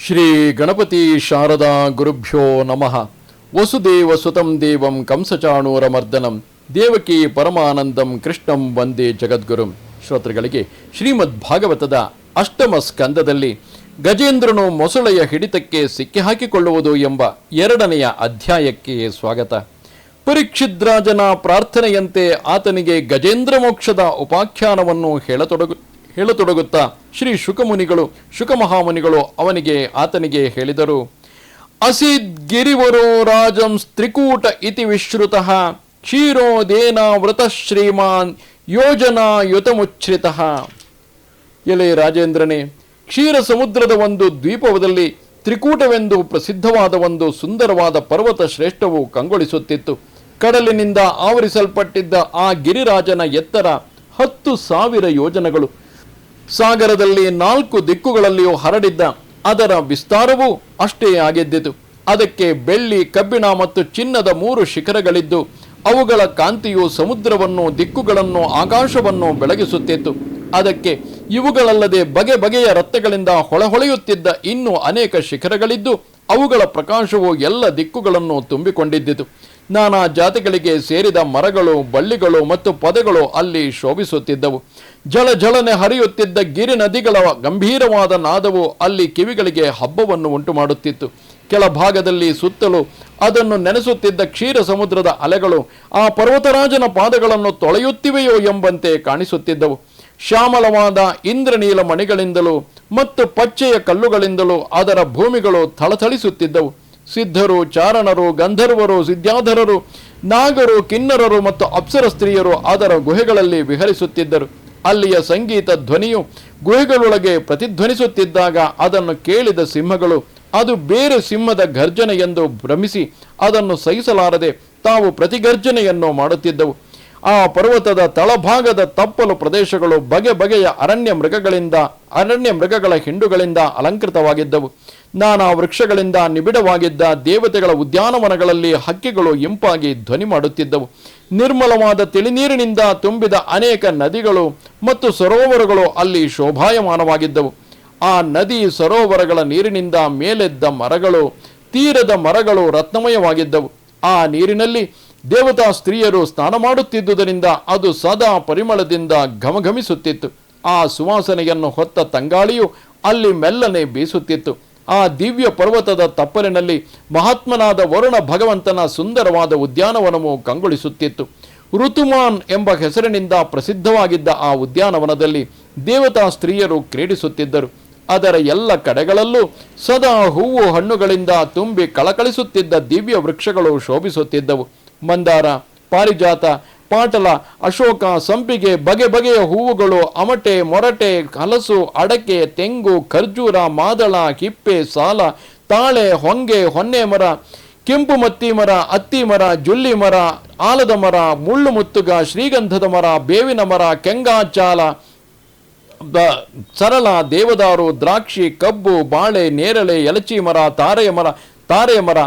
ಶ್ರೀ ಗಣಪತಿ ಶಾರದಾ ಗುರುಭ್ಯೋ ನಮಃ. ವಸುದೇವ ಸುತಂ ದೇವಂ ಕಂಸಚಾಣೂರಮರ್ದನಂ ದೇವಕಿ ಪರಮಾನಂದಂ ಕೃಷ್ಣಂ ವಂದೇ ಜಗದ್ಗುರುಂ. ಶ್ರೋತೃಗಳಿಗೆ ಶ್ರೀಮದ್ ಭಾಗವತದ ಅಷ್ಟಮ ಸ್ಕಂದದಲ್ಲಿ ಗಜೇಂದ್ರನು ಮೊಸಳೆಯ ಹಿಡಿತಕ್ಕೆ ಸಿಕ್ಕಿ ಹಾಕಿಕೊಳ್ಳುವುದು ಎಂಬ 2ನೆಯ ಅಧ್ಯಾಯಕ್ಕೆ ಸ್ವಾಗತ. ಪರೀಕ್ಷಿದ್ರಾಜನ ಪ್ರಾರ್ಥನೆಯಂತೆ ಆತನಿಗೆ ಗಜೇಂದ್ರ ಮೋಕ್ಷದ ಉಪಾಖ್ಯಾನವನ್ನು ಹೇಳತೊಡಗುತ್ತಾ ಶ್ರೀ ಶುಕಮಹಾಮುನಿಗಳು ಆತನಿಗೆ ಹೇಳಿದರು. ಅಸೀದ್ ಗಿರಿವರೋ ರಾಜಂ ತ್ರಿಕೂಟ ಇತಿ ವಿಶ್ರುತಃ ಕ್ಷೀರೋದೇನಾವೃತ ಶ್ರೀಮಾನ್ ಯೋಜನಾ ಯುತಮುಚ್ಛ್ರಿತಃ. ಎಲೆ ರಾಜೇಂದ್ರನೇ, ಕ್ಷೀರ ಸಮುದ್ರದ ಒಂದು ದ್ವೀಪದಲ್ಲಿ ತ್ರಿಕೂಟವೆಂದು ಪ್ರಸಿದ್ಧವಾದ ಒಂದು ಸುಂದರವಾದ ಪರ್ವತ ಶ್ರೇಷ್ಠವು ಕಂಗೊಳಿಸುತ್ತಿತ್ತು. ಕಡಲಿನಿಂದ ಆವರಿಸಲ್ಪಟ್ಟಿದ್ದ ಆ ಗಿರಿರಾಜನ ಎತ್ತರ 10,000 ಯೋಜನಗಳು. ಸಾಗರದಲ್ಲಿ 4 ದಿಕ್ಕುಗಳಲ್ಲಿಯೂ ಹರಡಿದ್ದ ಅದರ ವಿಸ್ತಾರವೂ ಅಷ್ಟೇ ಆಗಿದ್ದಿತು. ಅದಕ್ಕೆ ಬೆಳ್ಳಿ, ಕಬ್ಬಿಣ ಮತ್ತು ಚಿನ್ನದ 3 ಶಿಖರಗಳಿದ್ದು ಅವುಗಳ ಕಾಂತಿಯು ಸಮುದ್ರವನ್ನು, ದಿಕ್ಕುಗಳನ್ನು, ಆಕಾಶವನ್ನು ಬೆಳಗಿಸುತ್ತಿತ್ತು. ಅದಕ್ಕೆ ಇವುಗಳಲ್ಲದೆ ಬಗೆ ಬಗೆಯ ರತ್ನಗಳಿಂದ ಹೊಳೆಯುತ್ತಿದ್ದ ಇನ್ನೂ ಅನೇಕ ಶಿಖರಗಳಿದ್ದು ಅವುಗಳ ಪ್ರಕಾಶವು ಎಲ್ಲ ದಿಕ್ಕುಗಳನ್ನು ತುಂಬಿಕೊಂಡಿದ್ದಿತು. ನಾನಾ ಜಾತಿಗಳಿಗೆ ಸೇರಿದ ಮರಗಳು, ಬಳ್ಳಿಗಳು ಮತ್ತು ಪೊದೆಗಳು ಅಲ್ಲಿ ಶೋಭಿಸುತ್ತಿದ್ದವು. ಜಳನೆ ಹರಿಯುತ್ತಿದ್ದ ಗಿರಿ ನದಿಗಳ ಗಂಭೀರವಾದ ನಾದವು ಅಲ್ಲಿ ಕಿವಿಗಳಿಗೆ ಹಬ್ಬವನ್ನು ಉಂಟು ಮಾಡುತ್ತಿತ್ತು. ಕೆಳಭಾಗದಲ್ಲಿ ಸುತ್ತಲೂ ಅದನ್ನು ನೆನೆಸುತ್ತಿದ್ದ ಕ್ಷೀರ ಸಮುದ್ರದ ಅಲೆಗಳು ಆ ಪರ್ವತರಾಜನ ಪಾದಗಳನ್ನು ತೊಳೆಯುತ್ತಿವೆಯೋ ಎಂಬಂತೆ ಕಾಣಿಸುತ್ತಿದ್ದವು. ಶ್ಯಾಮಲವಾದ ಇಂದ್ರನೀಲ ಮಣಿಗಳಿಂದಲೂ ಮತ್ತು ಪಚ್ಚೆಯ ಕಲ್ಲುಗಳಿಂದಲೂ ಅದರ ಭೂಮಿಗಳು ಥಳಥಳಿಸುತ್ತಿದ್ದವು. ಸಿದ್ಧರು, ಚಾರಣರು, ಗಂಧರ್ವರು, ಸಿದ್ಧಾಧರರು, ನಾಗರು, ಕಿನ್ನರರು ಮತ್ತು ಅಪ್ಸರ ಸ್ತ್ರೀಯರು ಅದರ ಗುಹೆಗಳಲ್ಲಿ ವಿಹರಿಸುತ್ತಿದ್ದರು. ಅಲ್ಲಿಯ ಸಂಗೀತ ಧ್ವನಿಯು ಗುಹೆಗಳೊಳಗೆ ಪ್ರತಿಧ್ವನಿಸುತ್ತಿದ್ದಾಗ ಅದನ್ನು ಕೇಳಿದ ಸಿಂಹಗಳು ಅದು ಬೇರೆ ಸಿಂಹದ ಗರ್ಜನೆ ಎಂದು ಭ್ರಮಿಸಿ ಅದನ್ನು ಸಹಿಸಲಾರದೆ ತಾವು ಪ್ರತಿಗರ್ಜನೆಯನ್ನು ಮಾಡುತ್ತಿದ್ದವು. ಆ ಪರ್ವತದ ತಳಭಾಗದ ತಪ್ಪಲು ಪ್ರದೇಶಗಳು ಬಗೆ ಬಗೆಯ ಅರಣ್ಯ ಮೃಗಗಳ ಹಿಂಡುಗಳಿಂದ ಅಲಂಕೃತವಾಗಿದ್ದವು. ನಾನಾ ವೃಕ್ಷಗಳಿಂದ ನಿಬಿಡವಾಗಿದ್ದ ದೇವತೆಗಳ ಉದ್ಯಾನವನಗಳಲ್ಲಿ ಹಕ್ಕಿಗಳು ಇಂಪಾಗಿ ಧ್ವನಿ ಮಾಡುತ್ತಿದ್ದವು. ನಿರ್ಮಲವಾದ ತಿಳಿನೀರಿನಿಂದ ತುಂಬಿದ ಅನೇಕ ನದಿಗಳು ಮತ್ತು ಸರೋವರಗಳು ಅಲ್ಲಿ ಶೋಭಾಯಮಾನವಾಗಿದ್ದವು. ಆ ನದಿ ಸರೋವರಗಳ ನೀರಿನಿಂದ ಮೇಲೆದ್ದ ಮರಗಳು, ತೀರದ ಮರಗಳು ರತ್ನಮಯವಾಗಿದ್ದವು. ಆ ನೀರಿನಲ್ಲಿ ದೇವತಾ ಸ್ತ್ರೀಯರು ಸ್ನಾನ ಮಾಡುತ್ತಿದ್ದುದರಿಂದ ಅದು ಸದಾ ಪರಿಮಳದಿಂದ ಘಮಘಮಿಸುತ್ತಿತ್ತು. ಆ ಸುವಾಸನೆಯನ್ನು ಹೊತ್ತ ತಂಗಾಳಿಯು ಅಲ್ಲಿ ಮೆಲ್ಲನೆ ಬೀಸುತ್ತಿತ್ತು. ಆ ದಿವ್ಯ ಪರ್ವತದ ತಪ್ಪಲಿನಲ್ಲಿ ಮಹಾತ್ಮನಾದ ವರುಣ ಭಗವಂತನ ಸುಂದರವಾದ ಉದ್ಯಾನವನವು ಕಂಗೊಳಿಸುತ್ತಿತ್ತು. ಋತುಮಾನ್ ಎಂಬ ಹೆಸರಿನಿಂದ ಪ್ರಸಿದ್ಧವಾಗಿದ್ದ ಆ ಉದ್ಯಾನವನದಲ್ಲಿ ದೇವತಾ ಸ್ತ್ರೀಯರು ಕ್ರೀಡಿಸುತ್ತಿದ್ದರು. ಅದರ ಎಲ್ಲ ಕಡೆಗಳಲ್ಲೂ ಸದಾ ಹೂವು ಹಣ್ಣುಗಳಿಂದ ತುಂಬಿ ಕಳಕಳಿಸುತ್ತಿದ್ದ ದಿವ್ಯ ವೃಕ್ಷಗಳು ಶೋಭಿಸುತ್ತಿದ್ದವು. ಮಂದಾರ, ಪಾರಿಜಾತ, ಪಾಟಲ, ಅಶೋಕ, ಸಂಪಿಗೆ, ಬಗೆ ಬಗೆಯ ಹೂವುಗಳು, ಅಮಟೆ, ಮೊರಟೆ, ಹಲಸು, ಅಡಕೆ, ತೆಂಗು, ಖರ್ಜೂರ, ಮಾದಳ, ಹಿಪ್ಪೆ, ಸಾಲ, ತಾಳೆ, ಹೊಂಗೆ, ಹೊನ್ನೆ ಮರ, ಕೆಂಪು ಮತ್ತಿ ಮರ, ಅತ್ತಿ ಮರ, ಜುಲ್ಲಿ ಮರ, ಆಲದ ಮರ, ಮುಳ್ಳು ಮುತ್ತುಗ, ಶ್ರೀಗಂಧದ ಮರ, ಬೇವಿನ ಮರ, ಕೆಂಗಾಚಾಲ, ಸರಳ, ದೇವದಾರು, ದ್ರಾಕ್ಷಿ, ಕಬ್ಬು, ಬಾಳೆ, ನೇರಳೆ, ಎಲಚಿ ಮರ, ತಾರೆ ಮರ,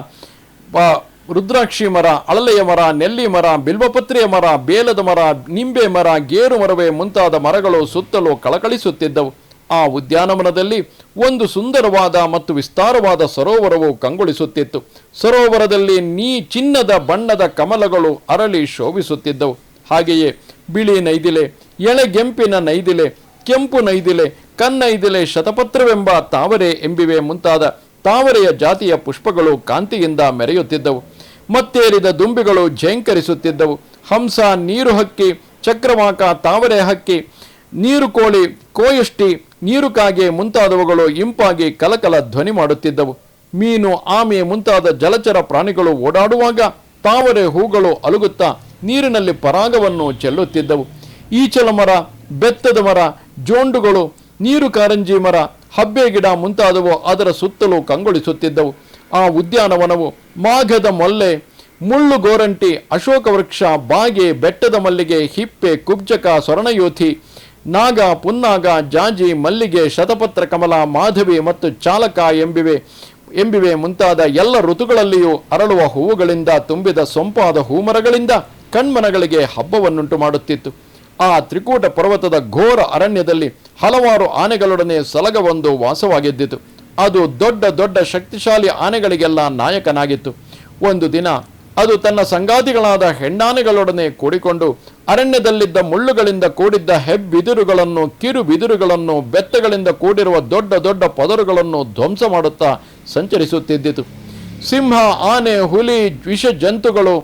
ರುದ್ರಾಕ್ಷಿ ಮರ, ಅಳಲೆಯ ಮರ, ನೆಲ್ಲಿ ಮರ, ಬಿಲ್ವಪತ್ರೆಯ ಮರ, ಬೇಲದ ಮರ, ನಿಂಬೆ ಮರ, ಗೇರು ಮರವೇ ಮುಂತಾದ ಮರಗಳು ಸುತ್ತಲೂ ಕಳಕಳಿಸುತ್ತಿದ್ದವು. ಆ ಉದ್ಯಾನವನದಲ್ಲಿ ಒಂದು ಸುಂದರವಾದ ಮತ್ತು ವಿಸ್ತಾರವಾದ ಸರೋವರವು ಕಂಗೊಳಿಸುತ್ತಿತ್ತು. ಸರೋವರದಲ್ಲಿ ಚಿನ್ನದ ಬಣ್ಣದ ಕಮಲಗಳು ಅರಳಿ ಶೋಭಿಸುತ್ತಿದ್ದವು. ಹಾಗೆಯೇ ಬಿಳಿ ನೈದಿಲೆ, ಎಳೆಗೆಂಪಿನ ನೈದಿಲೆ, ಕೆಂಪು ನೈದಿಲೆ, ಕನ್ನೈದಿಲೆ, ಶತಪತ್ರವೆಂಬ ತಾವರೆ ಎಂಬಿವೆ ಮುಂತಾದ ತಾವರೆಯ ಜಾತಿಯ ಪುಷ್ಪಗಳು ಕಾಂತಿಯಿಂದ ಮೆರೆಯುತ್ತಿದ್ದವು. ಮತ್ತೇರಿದ ದುಂಬಿಗಳು ಝೇಂಕರಿಸುತ್ತಿದ್ದವು. ಹಂಸ, ನೀರು ಹಕ್ಕಿ, ಚಕ್ರವಾಕ, ತಾವರೆ ಹಕ್ಕಿ, ನೀರು ಕೋಳಿ, ಕೋಯಷ್ಟಿ, ನೀರು ಕಾಗೆ ಮುಂತಾದವುಗಳು ಇಂಪಾಗಿ ಕಲಕಲ ಧ್ವನಿ ಮಾಡುತ್ತಿದ್ದವು. ಮೀನು, ಆಮೆ ಮುಂತಾದ ಜಲಚರ ಪ್ರಾಣಿಗಳು ಓಡಾಡುವಾಗ ತಾವರೆ ಹೂಗಳು ಅಲುಗುತ್ತಾ ನೀರಿನಲ್ಲಿ ಪರಾಗವನ್ನು ಚೆಲ್ಲುತ್ತಿದ್ದವು. ಈಚಲ ಮರ, ಬೆತ್ತದ ಮರ, ಜೋಂಡುಗಳು, ನೀರು ಕಾರಂಜಿ ಮರ, ಹಬ್ಬೆ ಗಿಡ ಮುಂತಾದವು ಅದರ ಸುತ್ತಲೂ ಕಂಗೊಳಿಸುತ್ತಿದ್ದವು. ಆ ಉದ್ಯಾನವನವು ಮಾಘದ ಮೊಲ್ಲೆ, ಮುಳ್ಳು ಗೋರಂಟಿ, ಅಶೋಕ ವೃಕ್ಷ, ಬಾಗೆ, ಬೆಟ್ಟದ ಮಲ್ಲಿಗೆ, ಹಿಪ್ಪೆ, ಕುಬ್ಜಕ, ಸ್ವರ್ಣಯೋಧಿ, ನಾಗ, ಪುನ್ನಾಗ, ಜಾಜಿ, ಮಲ್ಲಿಗೆ, ಶತಪತ್ರ ಕಮಲ, ಮಾಧವಿ ಮತ್ತು ಚಾಲಕ ಎಂಬಿವೆ ಮುಂತಾದ ಎಲ್ಲ ಋತುಗಳಲ್ಲಿಯೂ ಅರಳುವ ಹೂವುಗಳಿಂದ ತುಂಬಿದ ಸೊಂಪಾದ ಹೂಮರಗಳಿಂದ ಕಣ್ಮನಗಳಿಗೆ ಹಬ್ಬವನ್ನುಂಟು ಮಾಡುತ್ತಿತ್ತು. ಆ ತ್ರಿಕೂಟ ಪರ್ವತದ ಘೋರ ಅರಣ್ಯದಲ್ಲಿ ಹಲವಾರು ಆನೆಗಳೊಡನೆ ಸಲಗವೊಂದು ವಾಸವಾಗಿದ್ದಿತು. ಅದು ದೊಡ್ಡ ದೊಡ್ಡ ಶಕ್ತಿಶಾಲಿ ಆನೆಗಳಿಗೆಲ್ಲ ನಾಯಕನಾಗಿತ್ತು. ಒಂದು ದಿನ ಅದು ತನ್ನ ಸಂಗಾತಿಗಳಾದ ಹೆಣ್ಣಾನೆಗಳೊಡನೆ ಕೂಡಿಕೊಂಡು ಅರಣ್ಯದಲ್ಲಿದ್ದ ಮುಳ್ಳುಗಳಿಂದ ಕೂಡಿದ್ದ ಹೆಬ್ಬಿದಿರುಗಳನ್ನು, ಕಿರು ಬಿದಿರುಗಳನ್ನು, ಬೆತ್ತಗಳಿಂದ ಕೂಡಿರುವ ದೊಡ್ಡ ದೊಡ್ಡ ಪದರುಗಳನ್ನು ಧ್ವಂಸ ಮಾಡುತ್ತಾ ಸಂಚರಿಸುತ್ತಿದ್ದಿತು. ಸಿಂಹ, ಆನೆ, ಹುಲಿ, ವಿಷ ಜಂತುಗಳು,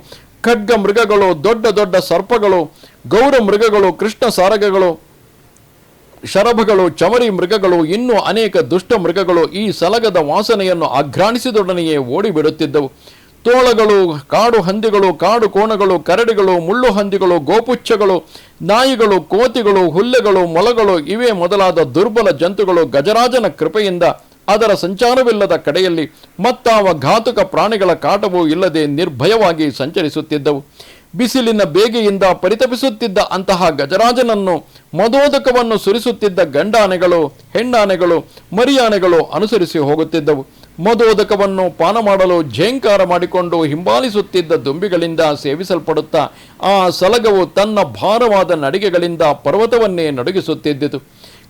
ಖಡ್ಗ ಮೃಗಗಳು, ದೊಡ್ಡ ದೊಡ್ಡ ಸರ್ಪಗಳು, ಗೌರ ಮೃಗಗಳು, ಕೃಷ್ಣ ಸಾರಗಗಳು, ಶರಭಗಳು, ಚಮರಿ ಮೃಗಗಳು, ಇನ್ನೂ ಅನೇಕ ದುಷ್ಟ ಮೃಗಗಳು ಈ ಸಲಗದ ವಾಸನೆಯನ್ನು ಅಘ್ರಾಣಿಸಿದೊಡನೆಯೇ ಓಡಿಬಿಡುತ್ತಿದ್ದವು. ತೋಳಗಳು, ಕಾಡು ಹಂದಿಗಳು, ಕಾಡು ಕೋಣಗಳು, ಕರಡಿಗಳು, ಮುಳ್ಳು ಹಂದಿಗಳು, ಗೋಪುಚ್ಚಗಳು, ನಾಯಿಗಳು, ಕೋತಿಗಳು, ಹುಲ್ಲೆಗಳು, ಮೊಲಗಳು ಇವೇ ಮೊದಲಾದ ದುರ್ಬಲ ಜಂತುಗಳು ಗಜರಾಜನ ಕೃಪೆಯಿಂದ ಅದರ ಸಂಚಾರವಿಲ್ಲದ ಕಡೆಯಲ್ಲಿ ಮತ್ತಾವ ಘಾತುಕ ಪ್ರಾಣಿಗಳ ಕಾಟವೂ ಇಲ್ಲದೆ ನಿರ್ಭಯವಾಗಿ ಸಂಚರಿಸುತ್ತಿದ್ದವು. ಬಿಸಿಲಿನ ಬೇಗೆಯಿಂದ ಪರಿತಪಿಸುತ್ತಿದ್ದ ಅಂತಹ ಗಜರಾಜನನ್ನು ಮದೋದಕವನ್ನು ಸುರಿಸುತ್ತಿದ್ದ ಗಂಡಾನೆಗಳು, ಹೆಣ್ಣಾನೆಗಳು, ಮರಿಯಾನೆಗಳು ಅನುಸರಿಸಿ ಹೋಗುತ್ತಿದ್ದವು. ಮದೋದಕವನ್ನು ಪಾನ ಮಾಡಲು ಝೇಂಕಾರ ಮಾಡಿಕೊಂಡು ಹಿಂಬಾಲಿಸುತ್ತಿದ್ದ ದುಂಬಿಗಳಿಂದ ಸೇವಿಸಲ್ಪಡುತ್ತಾ ಆ ಸಲಗವು ತನ್ನ ಭಾರವಾದ ನಡಿಗೆಗಳಿಂದ ಪರ್ವತವನ್ನೇ ನಡುಗಿಸುತ್ತಿದ್ದಿತು.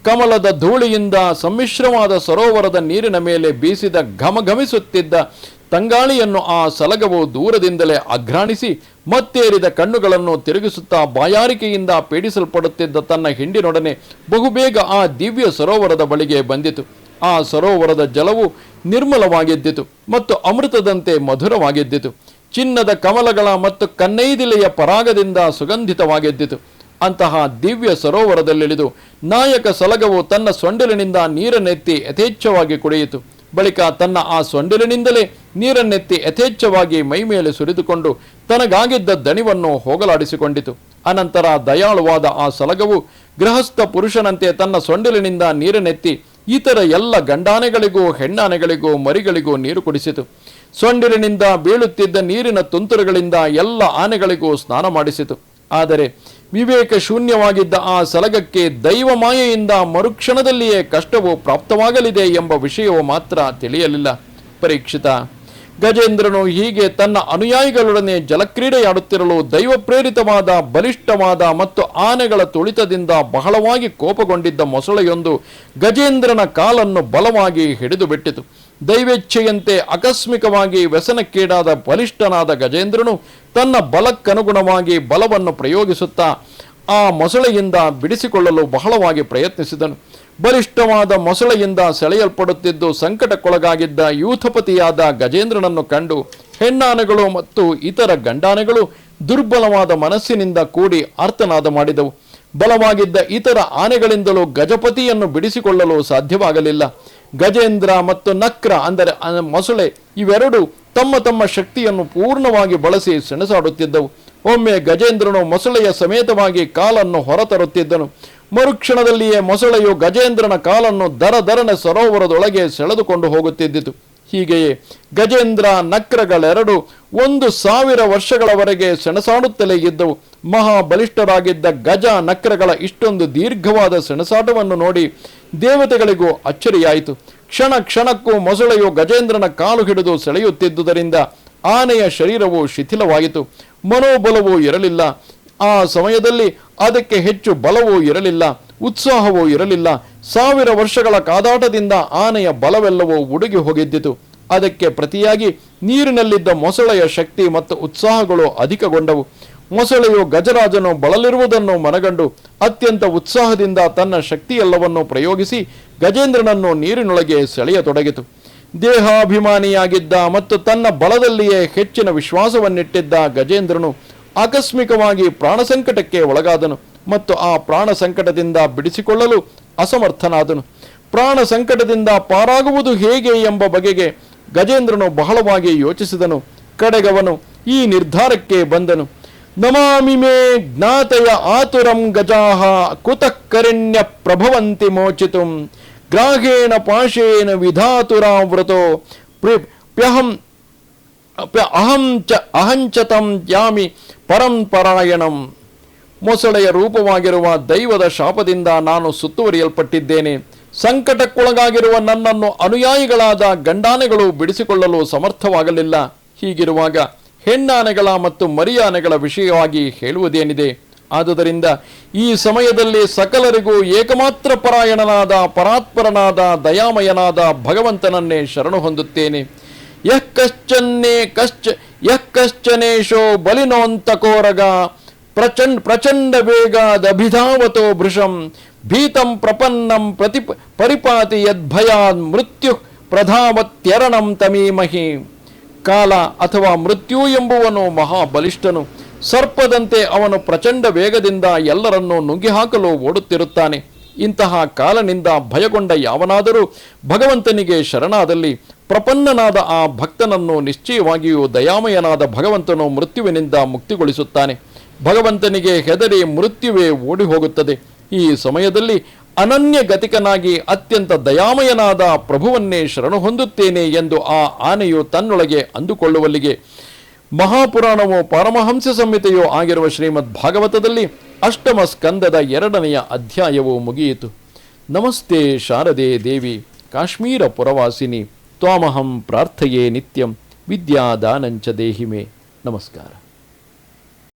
ಕಮಲದ ಧೂಳಿಯಿಂದ ಸಮ್ಮಿಶ್ರವಾದ ಸರೋವರದ ನೀರಿನ ಮೇಲೆ ಬೀಸಿದ ಘಮಘಮಿಸುತ್ತಿದ್ದ ತಂಗಾಳಿಯನ್ನು ಆ ಸಲಗವು ದೂರದಿಂದಲೇ ಅಘ್ರಾಣಿಸಿ ಮತ್ತೇರಿದ ಕಣ್ಣುಗಳನ್ನು ತಿರುಗಿಸುತ್ತಾ ಬಾಯಾರಿಕೆಯಿಂದ ಪೀಡಿಸಲ್ಪಡುತ್ತಿದ್ದ ತನ್ನ ಹಿಂಡಿನೊಡನೆ ಬಹುಬೇಗ ಆ ದಿವ್ಯ ಸರೋವರದ ಬಳಿಗೆ ಬಂದಿತು. ಆ ಸರೋವರದ ಜಲವು ನಿರ್ಮಲವಾಗಿದ್ದಿತು ಮತ್ತು ಅಮೃತದಂತೆ ಮಧುರವಾಗಿದ್ದಿತು. ಚಿನ್ನದ ಕಮಲಗಳ ಮತ್ತು ಕನ್ನೈದಿಲೆಯ ಪರಾಗದಿಂದ ಸುಗಂಧಿತವಾಗಿದ್ದಿತು. ಅಂತಹ ದಿವ್ಯ ಸರೋವರದಲ್ಲಿಳಿದು ನಾಯಕ ಸಲಗವು ತನ್ನ ಸೊಂಡಿಲಿನಿಂದ ನೀರನ್ನೆತ್ತಿ ಯಥೇಚ್ಛವಾಗಿ ಕುಡಿಯಿತು. ಬಳಿಕ ತನ್ನ ಆ ಸೊಂಡಿಲಿನಿಂದಲೇ ನೀರನ್ನೆತ್ತಿ ಯಥೇಚ್ಛವಾಗಿ ಮೈಮೇಲೆ ಸುರಿದುಕೊಂಡು ತನಗಾಗಿದ್ದ ದಣಿವನ್ನು ಹೋಗಲಾಡಿಸಿಕೊಂಡಿತು. ಅನಂತರ ದಯಾಳುವಾದ ಆ ಸಲಗವು ಗೃಹಸ್ಥ ಪುರುಷನಂತೆ ತನ್ನ ಸೊಂಡಿಲಿನಿಂದ ನೀರನ್ನೆತ್ತಿ ಇತರ ಎಲ್ಲ ಗಂಡಾನೆಗಳಿಗೂ, ಹೆಣ್ಣಾನೆಗಳಿಗೂ, ಮರಿಗಳಿಗೂ ನೀರು ಕುಡಿಸಿತು. ಸೊಂಡಿಲಿನಿಂದ ಬೀಳುತ್ತಿದ್ದ ನೀರಿನ ತುಂತುರುಗಳಿಂದ ಎಲ್ಲ ಆನೆಗಳಿಗೂ ಸ್ನಾನ ಮಾಡಿಸಿತು. ಆದರೆ ವಿವೇಕ ಶೂನ್ಯವಾಗಿದ್ದ ಆ ಸಲಗಕ್ಕೆ ದೈವ ಮಾಯೆಯಿಂದ ಮರುಕ್ಷಣದಲ್ಲಿಯೇ ಕಷ್ಟವು ಪ್ರಾಪ್ತವಾಗಲಿದೆ ಎಂಬ ವಿಷಯವು ಮಾತ್ರ ತಿಳಿಯಲಿಲ್ಲ. ಪರೀಕ್ಷಿತ, ಗಜೇಂದ್ರನು ಹೀಗೆ ತನ್ನ ಅನುಯಾಯಿಗಳೊಡನೆ ಜಲಕ್ರೀಡೆಯಾಡುತ್ತಿರಲು ದೈವ ಪ್ರೇರಿತವಾದ, ಬಲಿಷ್ಠವಾದ ಮತ್ತು ಆನೆಗಳ ತುಳಿತದಿಂದ ಬಹಳವಾಗಿ ಕೋಪಗೊಂಡಿದ್ದ ಮೊಸಳೆಯೊಂದು ಗಜೇಂದ್ರನ ಕಾಲನ್ನು ಬಲವಾಗಿ ಹಿಡಿದು ಬಿಟ್ಟಿತು. ದೈವೇಚ್ಛೆಯಂತೆ ಆಕಸ್ಮಿಕವಾಗಿ ವ್ಯಸನಕ್ಕೀಡಾದ ಬಲಿಷ್ಠನಾದ ಗಜೇಂದ್ರನು ತನ್ನ ಬಲಕ್ಕನುಗುಣವಾಗಿ ಬಲವನ್ನು ಪ್ರಯೋಗಿಸುತ್ತಾ ಆ ಮೊಸಳೆಯಿಂದ ಬಿಡಿಸಿಕೊಳ್ಳಲು ಬಹಳವಾಗಿ ಪ್ರಯತ್ನಿಸಿದನು. ಬಲಿಷ್ಠವಾದ ಮೊಸಳೆಯಿಂದ ಸೆಳೆಯಲ್ಪಡುತ್ತಿದ್ದು ಸಂಕಟಕ್ಕೊಳಗಾಗಿದ್ದ ಯೂಥಪತಿಯಾದ ಗಜೇಂದ್ರನನ್ನು ಕಂಡು ಹೆಣ್ಣಾನೆಗಳು ಮತ್ತು ಇತರ ಗಂಡಾನೆಗಳು ದುರ್ಬಲವಾದ ಮನಸ್ಸಿನಿಂದ ಕೂಡಿ ಆರ್ತನಾದ ಮಾಡಿದವು. ಬಲವಾಗಿದ್ದ ಇತರ ಆನೆಗಳಿಂದಲೂ ಗಜಪತಿಯನ್ನು ಬಿಡಿಸಿಕೊಳ್ಳಲು ಸಾಧ್ಯವಾಗಲಿಲ್ಲ. ಗಜೇಂದ್ರ ಮತ್ತು ನಕ್ರ ಅಂದರೆ ಮೊಸಳೆ ಇವೆರಡು ತಮ್ಮ ತಮ್ಮ ಶಕ್ತಿಯನ್ನು ಪೂರ್ಣವಾಗಿ ಬಳಸಿ ಸೆಣಸಾಡುತ್ತಿದ್ದವು. ಒಮ್ಮೆ ಗಜೇಂದ್ರನು ಮೊಸಳೆಯ ಸಮೇತವಾಗಿ ಕಾಲನ್ನು ಹೊರತರುತ್ತಿದ್ದನು. ಮರುಕ್ಷಣದಲ್ಲಿಯೇ ಮೊಸಳೆಯು ಗಜೇಂದ್ರನ ಕಾಲನ್ನು ದರದರನೆ ಸರೋವರದೊಳಗೆ ಸೆಳೆದುಕೊಂಡು ಹೋಗುತ್ತಿದ್ದಿತು. ಹೀಗೆಯೇ ಗಜೇಂದ್ರ ನಕ್ರಗಳೆರಡು 1000 ವರ್ಷಗಳವರೆಗೆ ಸೆಣಸಾಡುತ್ತಲೇ ಇದ್ದವು. ಮಹಾಬಲಿಷ್ಠರಾಗಿದ್ದ ಗಜ ನಕ್ರಗಳ ಇಷ್ಟೊಂದು ದೀರ್ಘವಾದ ಸೆಣಸಾಟವನ್ನು ನೋಡಿ ದೇವತೆಗಳಿಗೂ ಅಚ್ಚರಿಯಾಯಿತು. ಕ್ಷಣ ಕ್ಷಣಕ್ಕೂ ಮೊಸಳೆಯು ಗಜೇಂದ್ರನ ಕಾಲು ಹಿಡಿದು ಸೆಳೆಯುತ್ತಿದ್ದುದರಿಂದ ಆನೆಯ ಶರೀರವು ಶಿಥಿಲವಾಯಿತು. ಮನೋಬಲವೂ ಇರಲಿಲ್ಲ. ಆ ಸಮಯದಲ್ಲಿ ಅದಕ್ಕೆ ಹೆಚ್ಚು ಬಲವೂ ಇರಲಿಲ್ಲ, ಉತ್ಸಾಹವೂ ಇರಲಿಲ್ಲ. 1000 ವರ್ಷಗಳ ಕಾದಾಟದಿಂದ ಆನೆಯ ಬಲವೆಲ್ಲವೂ ಉಡುಗಿ ಹೋಗಿದ್ದಿತು. ಅದಕ್ಕೆ ಪ್ರತಿಯಾಗಿ ನೀರಿನಲ್ಲಿದ್ದ ಮೊಸಳೆಯ ಶಕ್ತಿ ಮತ್ತು ಉತ್ಸಾಹಗಳು ಅಧಿಕಗೊಂಡವು. ಮೊಸಳೆಯು ಗಜರಾಜನು ಬಳಲಿರುವುದನ್ನು ಮನಗಂಡು ಅತ್ಯಂತ ಉತ್ಸಾಹದಿಂದ ತನ್ನ ಶಕ್ತಿಯೆಲ್ಲವನ್ನು ಪ್ರಯೋಗಿಸಿ ಗಜೇಂದ್ರನನ್ನು ನೀರಿನೊಳಗೆ ಸೆಳೆಯತೊಡಗಿತು. ದೇಹಾಭಿಮಾನಿಯಾಗಿದ್ದ ಮತ್ತು ತನ್ನ ಬಲದಲ್ಲಿಯೇ ಹೆಚ್ಚಿನ ವಿಶ್ವಾಸವನ್ನಿಟ್ಟಿದ್ದ ಗಜೇಂದ್ರನು ಆಕಸ್ಮಿಕವಾಗಿ ಪ್ರಾಣ ಸಂಕಟಕ್ಕೆ ಒಳಗಾದನು ಮತ್ತು ಆ ಪ್ರಾಣ ಸಂಕಟದಿಂದ ಬಿಡಿಸಿಕೊಳ್ಳಲು ಅಸಮರ್ಥನಾದನು. ಪ್ರಾಣ ಸಂಕಟದಿಂದ ಪಾರಾಗುವುದು ಹೇಗೆ ಎಂಬ ಬಗೆಗೆ ಗಜೇಂದ್ರನು ಬಹಳವಾಗಿ ಯೋಚಿಸಿದನು. ಕಡೆಗವನು ಈ ನಿರ್ಧಾರಕ್ಕೆ ಬಂದನು. ನಮಾಮಿ ಮೇ ಜ್ಞಾತಯ ಆತುರಂ ಗಜಾಹ ಕುತಃ ಕರಿಣ್ಯ ಪ್ರಭವಂತಿ ಮೋಚಿತುಂ ಗ್ರಾಹೇಣ ಪಾಶೇನ ವಿಧಾತುರಾವೃತೋ ಅಹಂಚತಂ ಯಾಮಿ ಪರಂಪರಾಯಣಂ. ಮೊಸಳೆಯ ರೂಪವಾಗಿರುವ ದೈವದ ಶಾಪದಿಂದ ನಾನು ಸುತ್ತುವರಿಯಲ್ಪಟ್ಟಿದ್ದೇನೆ. ಸಂಕಟಕ್ಕೊಳಗಾಗಿರುವ ನನ್ನನ್ನು ಅನುಯಾಯಿಗಳಾದ ಗಂಡಾನೆಗಳು ಬಿಡಿಸಿಕೊಳ್ಳಲು ಸಮರ್ಥವಾಗಲಿಲ್ಲ. ಹೀಗಿರುವಾಗ ಹೆಣ್ಣಾನೆಗಳ ಮತ್ತು ಮರಿಯಾನೆಗಳ ವಿಷಯವಾಗಿ ಹೇಳುವುದೇನಿದೆ? ಆದುದರಿಂದ ಈ ಸಮಯದಲ್ಲಿ ಸಕಲರಿಗೂ ಏಕಮಾತ್ರ ಪರಾಯಣನಾದ ಪರಾತ್ಪರನಾದ ದಯಾಮಯನಾದ ಭಗವಂತನನ್ನೇ ಶರಣು ಹೊಂದುತ್ತೇನೆ. ಯಃ ಕಶ್ಚನೇಶೋ ಬಲಿನೋಂತಕೋರಗ ಪ್ರಚಂಡ ವೇಗಾದಭಿಧಾವತೋ ಭೃಶಂ ಭೀತಂ ಪ್ರಪನ್ನಂ ಪರಿಪಾತಿ ಯದ್ಭಯಾನ್ ಮೃತ್ಯು ಪ್ರಧಾವತ್ಯರಣಂ ತಮೀಮಹಿ. ಕಾಲ ಅಥವಾ ಮೃತ್ಯು ಎಂಬುವನು ಮಹಾಬಲಿಷ್ಠನು. ಸರ್ಪದಂತೆ ಅವನು ಪ್ರಚಂಡ ವೇಗದಿಂದ ಎಲ್ಲರನ್ನೂ ನುಂಗಿ ಹಾಕಲು ಓಡುತ್ತಿರುತ್ತಾನೆ. ಇಂತಹ ಕಾಲನಿಂದ ಭಯಗೊಂಡ ಯಾವನಾದರೂ ಭಗವಂತನಿಗೆ ಶರಣಾದಲ್ಲಿ ಪ್ರಪನ್ನನಾದ ಆ ಭಕ್ತನನ್ನು ನಿಶ್ಚಯವಾಗಿಯೂ ದಯಾಮಯನಾದ ಭಗವಂತನು ಮೃತ್ಯುವಿನಿಂದ ಮುಕ್ತಿಗೊಳಿಸುತ್ತಾನೆ. ಭಗವಂತನಿಗೆ ಹೆದರಿ ಮೃತ್ಯುವೇ ಓಡಿ ಹೋಗುತ್ತದೆ. ಈ ಸಮಯದಲ್ಲಿ ಅನನ್ಯ ಗತಿಕನಾಗಿ ಅತ್ಯಂತ ದಯಾಮಯನಾದ ಪ್ರಭುವನ್ನೇ ಶರಣು ಹೊಂದುತ್ತೇನೆ ಎಂದು ಆ ಆನೆಯು ತನ್ನೊಳಗೆ ಅಂದುಕೊಳ್ಳುವಲ್ಲಿಗೆ ಮಹಾಪುರಾಣವೋ ಪಾರಮಹಂಸ ಸಂಹಿತೆಯೋ ಆಗಿರುವ ಶ್ರೀಮದ್ ಭಾಗವತದಲ್ಲಿ ಅಷ್ಟಮ ಸ್ಕಂದದ 2ನೆಯ ಅಧ್ಯಾಯವು ಮುಗಿಯಿತು. ನಮಸ್ತೆ ಶಾರದೆ ದೇವಿ ಕಾಶ್ಮೀರ ಪುರವಾಸಿನಿ ತ್ವಾಮಹಂ ಪ್ರಾರ್ಥಯೇ ನಿತ್ಯಂ ವಿದ್ಯಾದಾನಂಚ ದೇಹಿಮೆ. ನಮಸ್ಕಾರ.